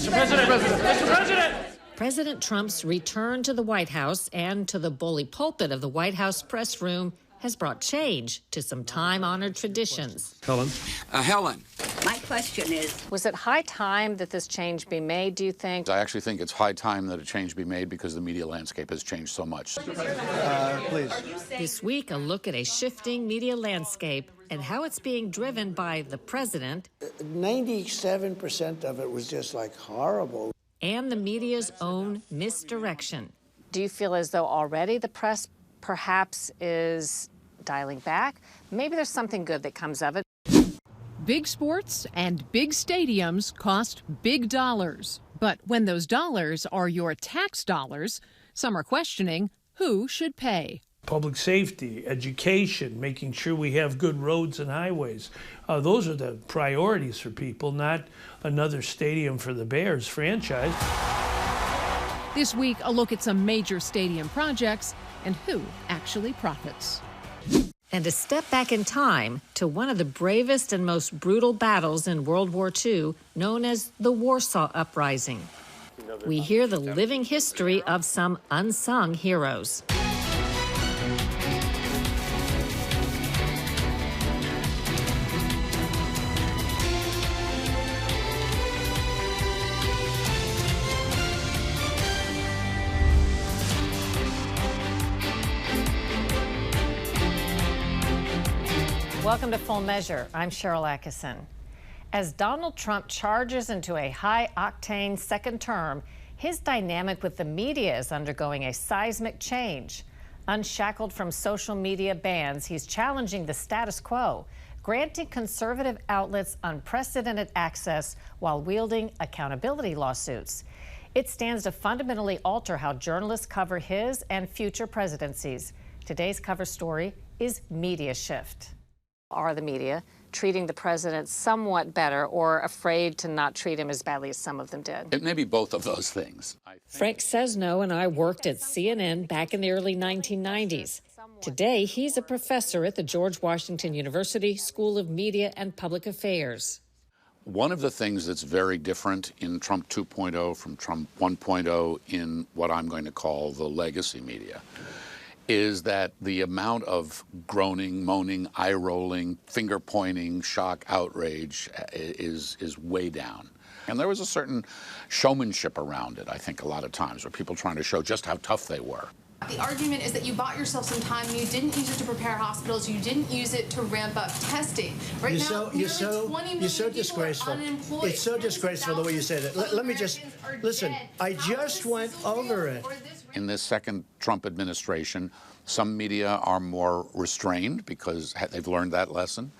Mr. President, Mr. President! President Trump's return to the White House and to the bully pulpit of the White House press room has brought change to some time-honored traditions. Helen. My question is, Was it high time that this change be made, do you think? I actually think it's high time that a change be made because the media landscape has changed so much. Please. This week, a look at a shifting media landscape and how it's being driven by the president. 97% of it was just like horrible. And the media's own misdirection. Do you feel as though already the press perhaps is dialing back? Maybe there's something good that comes of it. Big sports and big stadiums cost big dollars. But when those dollars are your tax dollars, some are questioning who should pay. Public safety, education, making sure we have good roads and highways. Those are the priorities for people, not another stadium for the Bears franchise. This week, a look at some major stadium projects and who actually profits. And a step back in time to one of the bravest and most brutal battles in World War II, known as the Warsaw Uprising. We hear the living history of some unsung heroes. Welcome to Full Measure. I'm Sharyl Attkisson. As Donald Trump charges into a high-octane second term, his dynamic with the media is undergoing a seismic change. Unshackled from social media bans, he's challenging the status quo, granting conservative outlets unprecedented access while wielding accountability lawsuits. It stands to fundamentally alter how journalists cover his and future presidencies. Today's cover story is Media Shift. Are the media treating the president somewhat better or afraid to not treat him as badly as some of them did? It may be both of those things. Frank Sesno and I worked at CNN back in the early 1990s. Today, he's a professor at the George Washington University School of Media and Public Affairs. One of the things that's very different in Trump 2.0 from Trump 1.0 in what I'm going to call the legacy media is that the amount of groaning, moaning, eye-rolling, finger-pointing, shock, outrage is way down. And there was a certain showmanship around it, I think, a lot of times, where people trying to show just how tough they were. The argument is that you bought yourself some time and you didn't use it to prepare hospitals, you didn't use it to ramp up testing. Right now, You're so disgraceful. It's so disgraceful the way you say that. Let me just, listen, I just went over it. In this second Trump administration, some media are more restrained because they've learned that lesson,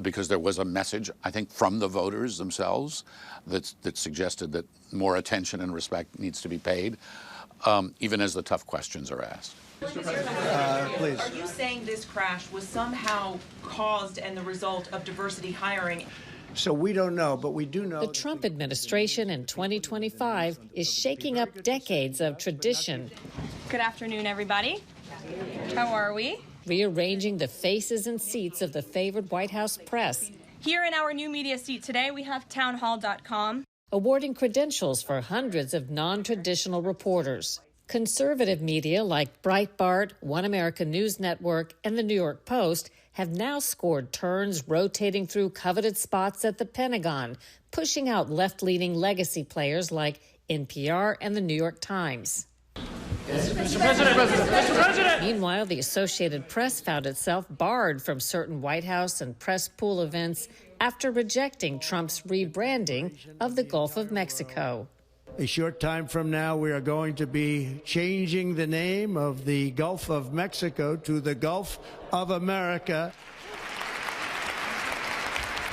because there was a message, I think, from the voters themselves that suggested that more attention and respect needs to be paid, even as the tough questions are asked. Please. Are you saying this crash was somehow caused and the result of diversity hiring? So we don't know, but we do know. The Trump administration in 2025 is shaking up decades of tradition. Good afternoon, everybody. How are we? Rearranging the faces and seats of the favored White House press. Here in our new media seat today, we have townhall.com. Awarding credentials for hundreds of non-traditional reporters. Conservative media like Breitbart, One America News Network, and the New York Post have now scored turns rotating through coveted spots at the Pentagon, pushing out left-leaning legacy players like NPR and the New York Times. Mr. President, Mr. President! Meanwhile, the Associated Press found itself barred from certain White House and press pool events after rejecting Trump's rebranding of the Gulf of Mexico. A short time from now, we are going to be changing the name of the Gulf of Mexico to the Gulf of America.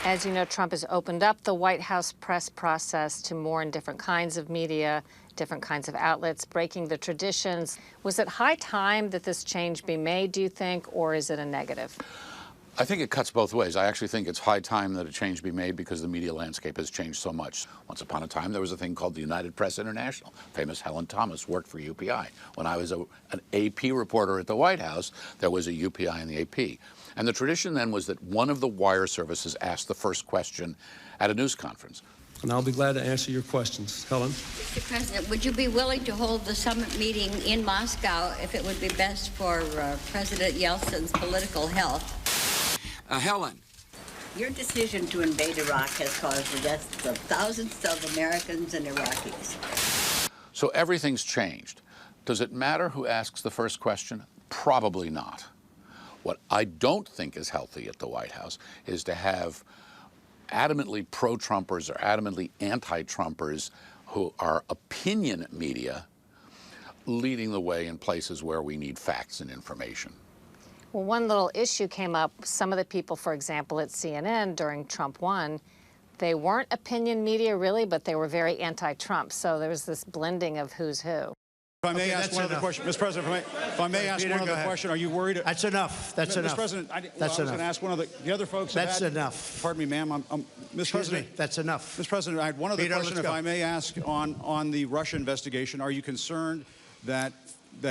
As you know, Trump has opened up the White House press process to more and different kinds of media, different kinds of outlets, breaking the traditions. Was it high time that this change be made, do you think, or is it a negative? I think it cuts both ways. I actually think it's high time that a change be made because the media landscape has changed so much. Once upon a time, there was a thing called the United Press International. Famous Helen Thomas worked for UPI. When I was an AP reporter at the White House, there was a UPI in the AP. And the tradition then was that one of the wire services asked the first question at a news conference. and I'll be glad to answer your questions. Helen? Mr. President, would you be willing to hold the summit meeting in Moscow if it would be best for President Yeltsin's political health? Helen. Your decision to invade Iraq has caused the deaths of thousands of Americans and Iraqis. So everything's changed. Does it matter who asks the first question? Probably not. What I don't think is healthy at the White House is to have adamantly pro-Trumpers or adamantly anti-Trumpers who are opinion media leading the way in places where we need facts and information. Well, one little issue came up. Some of the people, for example, at CNN during Trump won, they weren't opinion media really, but they were very anti-Trump. So there was this blending of who's who. If I may ask one other question, Mr. President, if I may ask one other question, are you worried? That's enough. That's enough. Mr. President, I was going to ask one of the other folks. That's enough. Pardon me, ma'am. Mr. President, that's enough. Mr. President, I had one other question, if I may ask, on the Russia investigation. Are you concerned that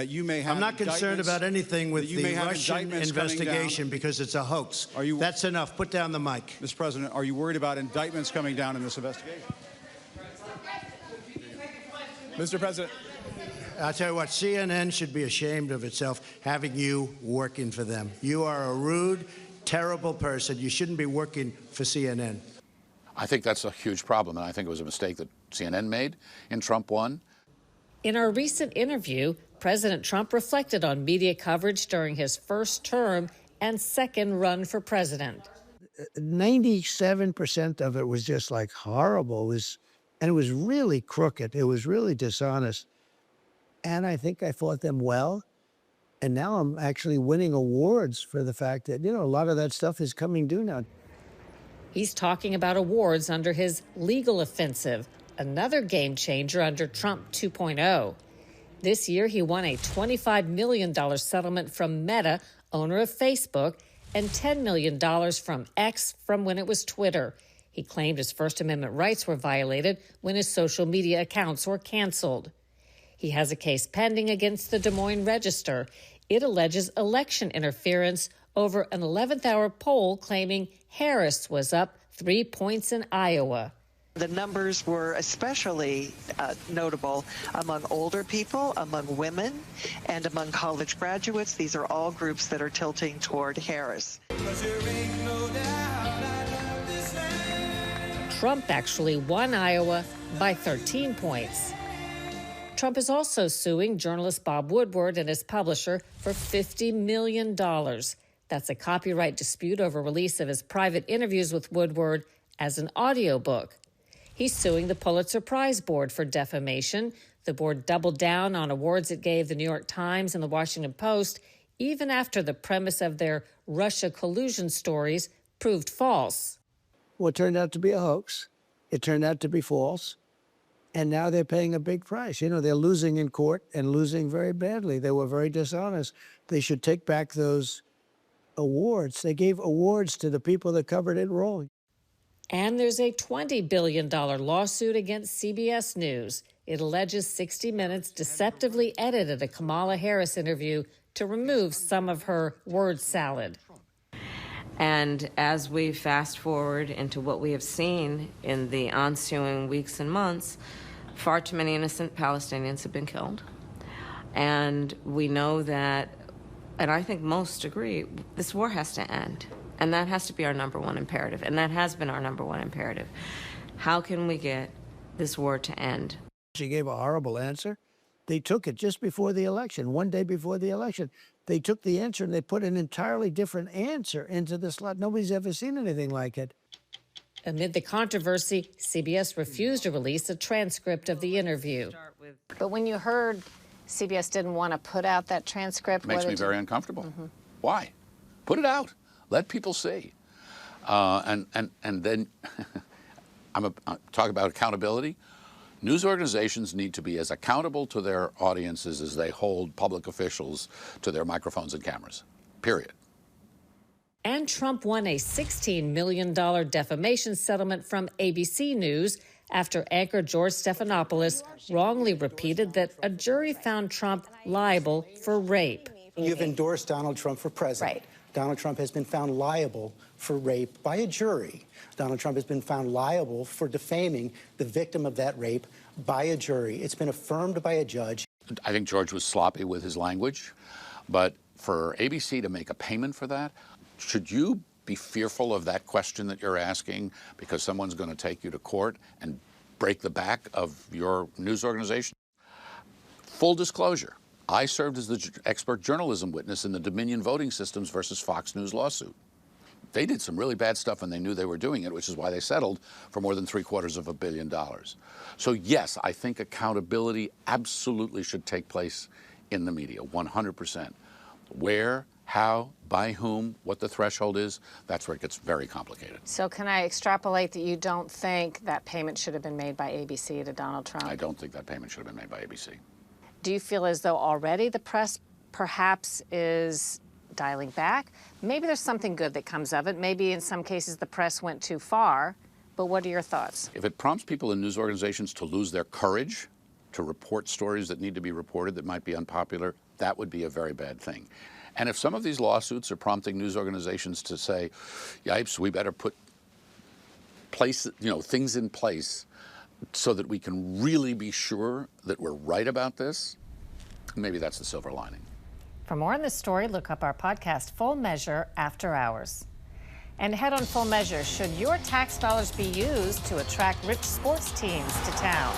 you may have? I'm not concerned about anything with the Russian investigation because it's a hoax. That's enough. Put down the mic. Mr. President, are you worried about indictments coming down in this investigation? Mr. President. I'll tell you what, CNN should be ashamed of itself having you working for them. You are a rude, terrible person. You shouldn't be working for CNN. I think that's a huge problem, and I think it was a mistake that CNN made in Trump won. In our recent interview, President Trump reflected on media coverage during his first term and second run for president. 97% of it was just like horrible. And it was really crooked. It was really dishonest. And I think I fought them well. And now I'm actually winning awards for the fact that, a lot of that stuff is coming due now. He's talking about awards under his legal offensive, another game changer under Trump 2.0. This year, he won a $25 million settlement from Meta, owner of Facebook, and $10 million from X from when it was Twitter. He claimed his First Amendment rights were violated when his social media accounts were canceled. He has a case pending against the Des Moines Register. It alleges election interference over an 11th-hour poll claiming Harris was up 3 points in Iowa. The numbers were especially notable among older people, among women, and among college graduates. These are all groups that are tilting toward Harris. Trump actually won Iowa by 13 points. Trump is also suing journalist Bob Woodward and his publisher for $50 million. That's a copyright dispute over release of his private interviews with Woodward as an audiobook. He's suing the Pulitzer Prize Board for defamation. The board doubled down on awards it gave the New York Times and the Washington Post, even after the premise of their Russia collusion stories proved false. Well, it turned out to be a hoax. It turned out to be false. And now they're paying a big price. They're losing in court and losing very badly. They were very dishonest. They should take back those awards. They gave awards to the people that covered it wrong. And there's a $20 billion lawsuit against CBS News. It alleges 60 Minutes deceptively edited a Kamala Harris interview to remove some of her word salad. And as we fast forward into what we have seen in the ensuing weeks and months, far too many innocent Palestinians have been killed. And we know that, and I think most agree, this war has to end. And that has to be our number one imperative. And that has been our number one imperative. How can we get this war to end? She gave a horrible answer. They took it just before the election, one day before the election. They took the answer and they put an entirely different answer into the slot. Nobody's ever seen anything like it. Amid the controversy, CBS refused to release a transcript of the interview. But when you heard CBS didn't want to put out that transcript, it makes me very uncomfortable. Mm-hmm. Why? Put it out. Let people see. And then I'm talking about accountability. News organizations need to be as accountable to their audiences as they hold public officials to their microphones and cameras, period. And Trump won a $16 million defamation settlement from ABC News after anchor George Stephanopoulos wrongly repeated that a jury found Trump liable for rape. You've endorsed Donald Trump for president. Right. Donald Trump has been found liable for rape by a jury. Donald Trump has been found liable for defaming the victim of that rape by a jury. It's been affirmed by a judge. I think George was sloppy with his language, but for ABC to make a payment for that, should you be fearful of that question that you're asking because someone's going to take you to court and break the back of your news organization? Full disclosure, I served as the expert journalism witness in the Dominion Voting Systems versus Fox News lawsuit. They did some really bad stuff and they knew they were doing it, which is why they settled for more than $750 million. So yes, I think accountability absolutely should take place in the media, 100%. Where, how, by whom, what the threshold is, that's where it gets very complicated. So can I extrapolate that you don't think that payment should have been made by ABC to Donald Trump? I don't think that payment should have been made by ABC. Do you feel as though already the press perhaps is dialing back? Maybe there's something good that comes of it. Maybe in some cases the press went too far. But what are your thoughts? If it prompts people in news organizations to lose their courage to report stories that need to be reported that might be unpopular, that would be a very bad thing. And if some of these lawsuits are prompting news organizations to say, yipes, we better put things in place so that we can really be sure that we're right about this, maybe that's the silver lining. For more on this story, look up our podcast, Full Measure After Hours. And head on Full Measure, should your tax dollars be used to attract rich sports teams to town?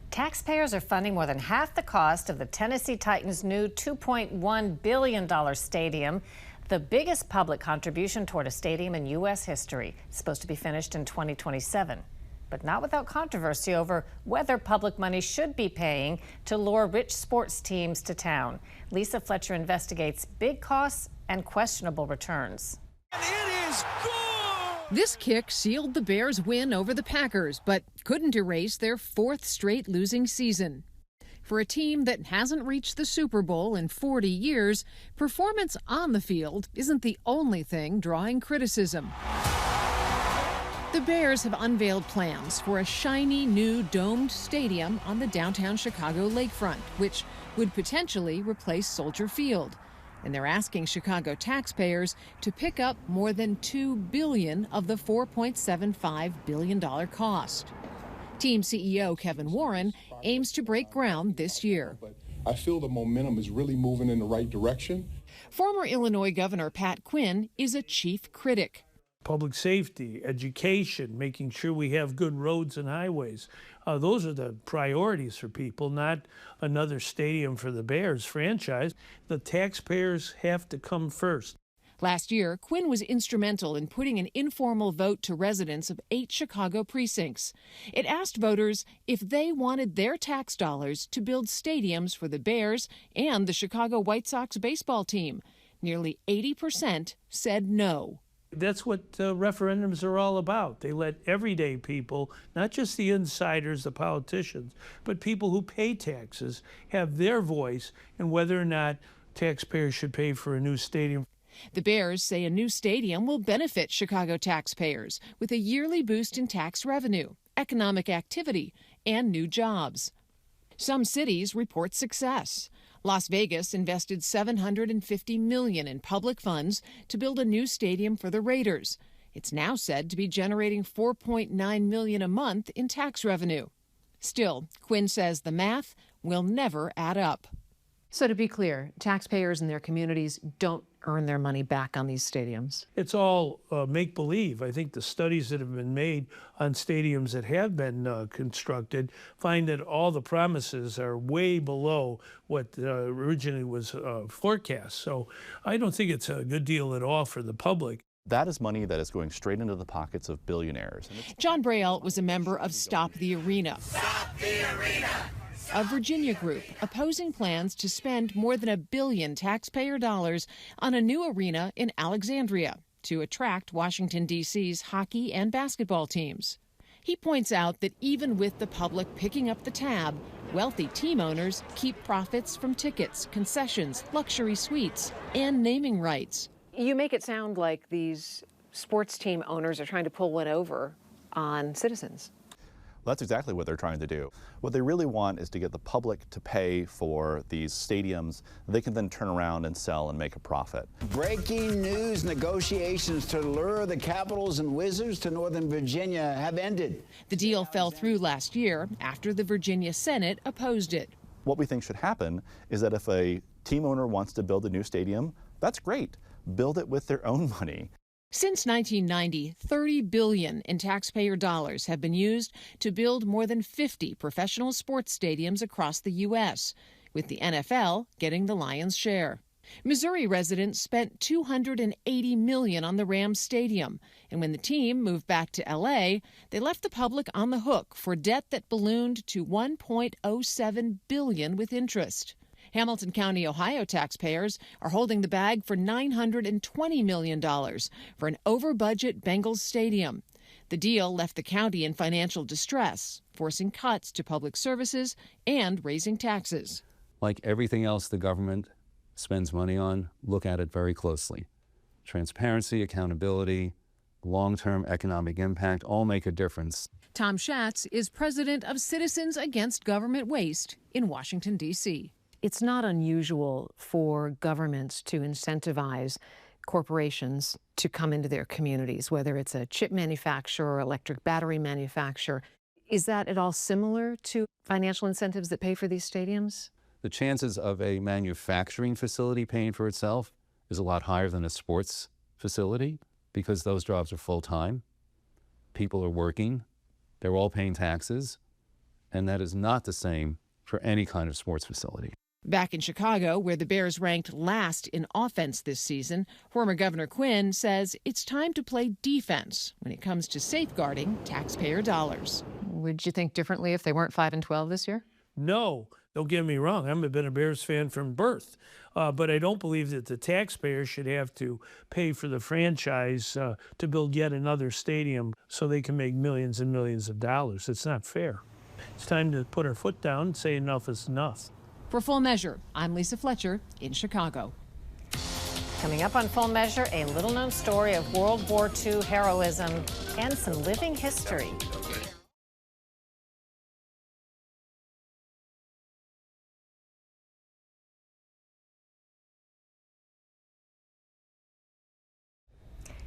Taxpayers are funding more than half the cost of the Tennessee Titans' new $2.1 billion stadium, the biggest public contribution toward a stadium in U.S. history. It's supposed to be finished in 2027, but not without controversy over whether public money should be paying to lure rich sports teams to town. Lisa Fletcher investigates big costs and questionable returns. It is good! This kick sealed the Bears' win over the Packers, but couldn't erase their fourth straight losing season. For a team that hasn't reached the Super Bowl in 40 years, performance on the field isn't the only thing drawing criticism. The Bears have unveiled plans for a shiny new domed stadium on the downtown Chicago lakefront, which would potentially replace Soldier Field. And they're asking Chicago taxpayers to pick up more than $2 billion of the $4.75 billion cost. Team CEO Kevin Warren aims to break ground this year. I feel the momentum is really moving in the right direction. Former Illinois Governor Pat Quinn is a chief critic. Public safety, education, making sure we have good roads and highways. Those are the priorities for people, not another stadium for the Bears franchise. The taxpayers have to come first. Last year, Quinn was instrumental in putting an informal vote to residents of 8 Chicago precincts. It asked voters if they wanted their tax dollars to build stadiums for the Bears and the Chicago White Sox baseball team. Nearly 80% said no. That's what referendums are all about. They let everyday people, not just the insiders, the politicians, but people who pay taxes, have their voice in whether or not taxpayers should pay for a new stadium. The Bears say a new stadium will benefit Chicago taxpayers with a yearly boost in tax revenue, economic activity, and new jobs. Some cities report success. Las Vegas invested $750 million in public funds to build a new stadium for the Raiders. It's now said to be generating $4.9 million a month in tax revenue. Still, Quinn says the math will never add up. So to be clear, taxpayers in their communities don't earn their money back on these stadiums. It's all make-believe. I think the studies that have been made on stadiums that have been constructed find that all the promises are way below what originally was forecast. So I don't think it's a good deal at all for the public. That is money that is going straight into the pockets of billionaires. John Braille was a member of Stop the Arena. Stop the Arena! A Virginia group opposing plans to spend more than $1 billion taxpayer dollars on a new arena in Alexandria to attract Washington, D.C.'s hockey and basketball teams. He points out that even with the public picking up the tab, wealthy team owners keep profits from tickets, concessions, luxury suites, and naming rights. You make it sound like these sports team owners are trying to pull one over on citizens. Well, that's exactly what they're trying to do. What they really want is to get the public to pay for these stadiums they can then turn around and sell and make a profit. Breaking news: negotiations to lure the Capitals and Wizards to Northern Virginia have ended. The deal fell through last year after the Virginia Senate opposed it. What we think should happen is that if a team owner wants to build a new stadium, that's great. Build it with their own money. Since 1990, $30 billion in taxpayer dollars have been used to build more than 50 professional sports stadiums across the U.S., with the NFL getting the lion's share. Missouri residents spent $280 million on the Rams stadium, and when the team moved back to L.A., they left the public on the hook for debt that ballooned to $1.07 billion with interest. Hamilton County, Ohio taxpayers are holding the bag for $920 million for an over-budget Bengals stadium. The deal left the county in financial distress, forcing cuts to public services and raising taxes. Like everything else the government spends money on, look at it very closely. Transparency, accountability, long-term economic impact all make a difference. Tom Schatz is president of Citizens Against Government Waste in Washington, D.C. It's not unusual for governments to incentivize corporations to come into their communities, whether it's a chip manufacturer or electric battery manufacturer. Is that at all similar to financial incentives that pay for these stadiums? The chances of a manufacturing facility paying for itself is a lot higher than a sports facility because those jobs are full-time. People are working. They're all paying taxes. And that is not the same for any kind of sports facility. Back in Chicago, where the Bears ranked last in offense this season, former Governor Quinn says it's time to play defense when it comes to safeguarding taxpayer dollars. Would you think differently if they weren't 5-12 this year? No, don't get me wrong. I've been a Bears fan from birth, but I don't believe that the taxpayers should have to pay for the franchise to build yet another stadium so they can make millions and millions of dollars. It's not fair. It's time to put our foot down and say enough is enough. For Full Measure, I'm Lisa Fletcher in Chicago. Coming up on Full Measure, a little-known story of World War II heroism and some living history.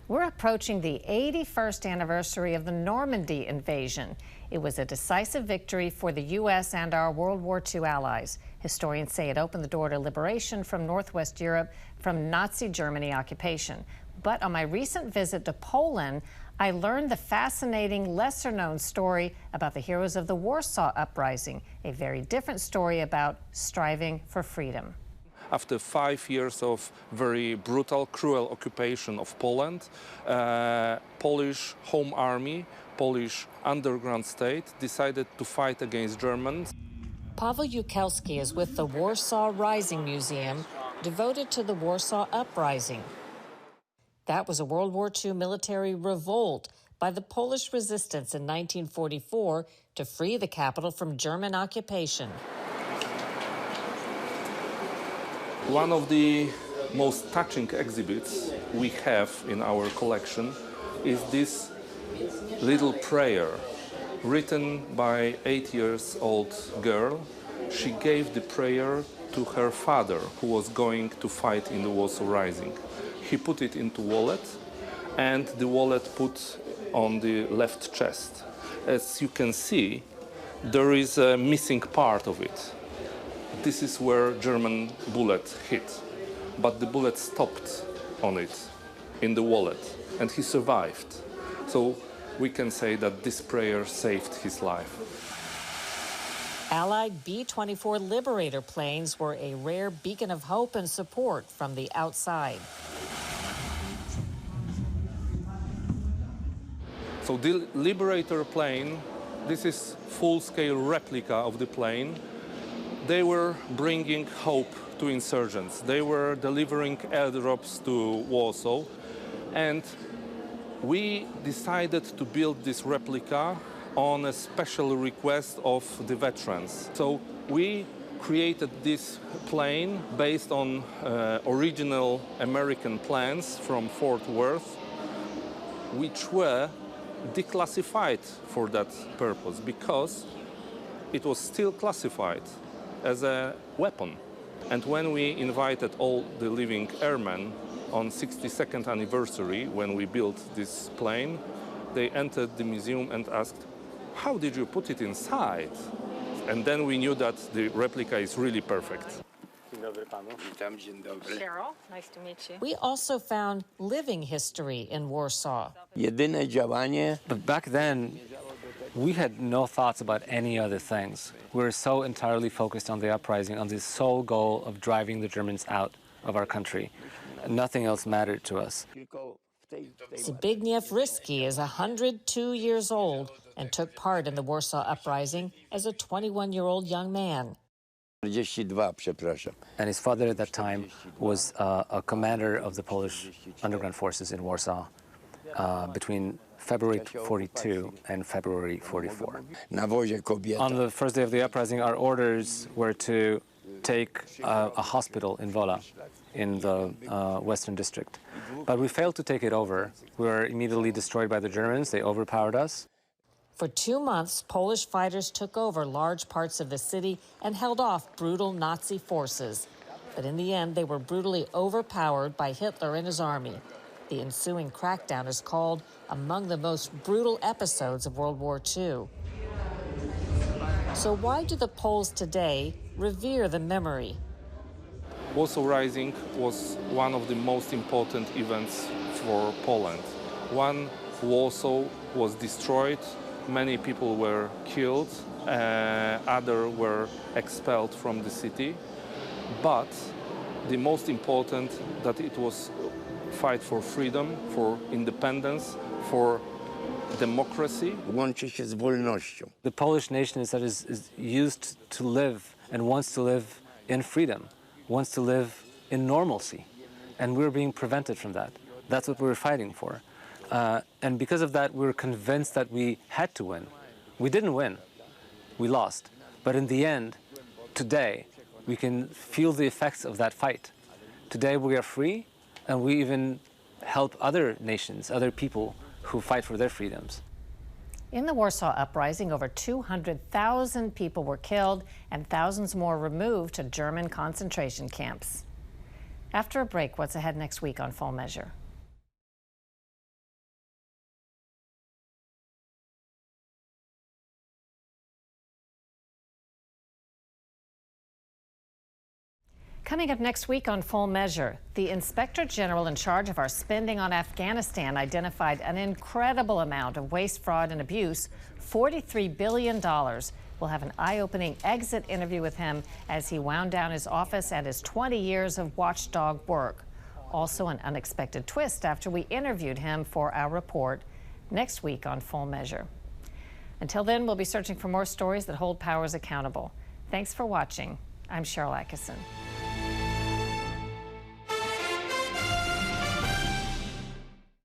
We're approaching the 81st anniversary of the Normandy invasion. It was a decisive victory for the U.S. and our World War II allies. Historians say it opened the door to liberation from Northwest Europe from Nazi Germany occupation. But on my recent visit to Poland, I learned the fascinating, lesser-known story about the heroes of the Warsaw Uprising, a very different story about striving for freedom. After 5 years of very brutal, cruel occupation of Poland, Polish Home Army, Polish underground state decided to fight against Germans. Paweł Jukelski is with the Warsaw Rising Museum, devoted to the Warsaw Uprising. That was a World War II military revolt by the Polish resistance in 1944 to free the capital from German occupation. One of the most touching exhibits we have in our collection is this little prayer written by 8-year-old girl. She gave the prayer to her father, who was going to fight in the Warsaw Rising. He put it into wallet, and the wallet put on the left chest. As you can see, there is a missing part of it. This is where German bullet hit, but the bullet stopped on it, in the wallet, and he survived. So we can say that this prayer saved his life. Allied B-24 Liberator planes were a rare beacon of hope and support from the outside. So the Liberator plane, this is full-scale replica of the plane. They were bringing hope to insurgents. They were delivering airdrops to Warsaw. And we decided to build this replica on a special request of the veterans. So we created this plane based on original American plans from Fort Worth. which were declassified for that purpose because it was still classified as a weapon. And when we invited all the living airmen on 62nd anniversary, when we built this plane, they entered the museum and asked, "How did you put it inside?" And then we knew that the replica is really perfect. Sharyl, nice to meet you. We also found living history in Warsaw. But back then, we had no thoughts about any other things. We were so entirely focused on the uprising, on the sole goal of driving the Germans out of our country. Nothing else mattered to us. Zbigniew Ryski is 102 years old and took part in the Warsaw Uprising as a 21-year-old young man. And his father at that time was a commander of the Polish underground forces in Warsaw between February 42 and February 44. On the first day of the uprising, our orders were to take a hospital in Wola in the Western District. But we failed to take it over. We were immediately destroyed by the Germans. They overpowered us. For 2 months, Polish fighters took over large parts of the city and held off brutal Nazi forces. But in the end, they were brutally overpowered by Hitler and his army. The ensuing crackdown is called among the most brutal episodes of World War II. So why do the Poles today revere the memory? Warsaw Uprising was one of the most important events for Poland. One, Warsaw was destroyed, many people were killed, others were expelled from the city. But the most important, that it was fight for freedom, for independence, for democracy. The Polish nation is used to live and wants to live in freedom, wants to live in normalcy, and we're being prevented from that. That's what we're fighting for. And because of that, we were convinced that we had to win. We didn't win, we lost. But in the end, today, we can feel the effects of that fight. Today we are free, and we even help other nations, other people who fight for their freedoms. In the Warsaw Uprising, over 200,000 people were killed and thousands more removed to German concentration camps. After a break, what's ahead next week on Full Measure? Coming up next week on Full Measure, the Inspector General in charge of our spending on Afghanistan identified an incredible amount of waste, fraud, and abuse, $43 billion. We'll have an eye-opening exit interview with him as he wound down his office and his 20 years of watchdog work. Also an unexpected twist after we interviewed him for our report next week on Full Measure. Until then, we'll be searching for more stories that hold powers accountable. Thanks for watching. I'm Sharyl Attkisson.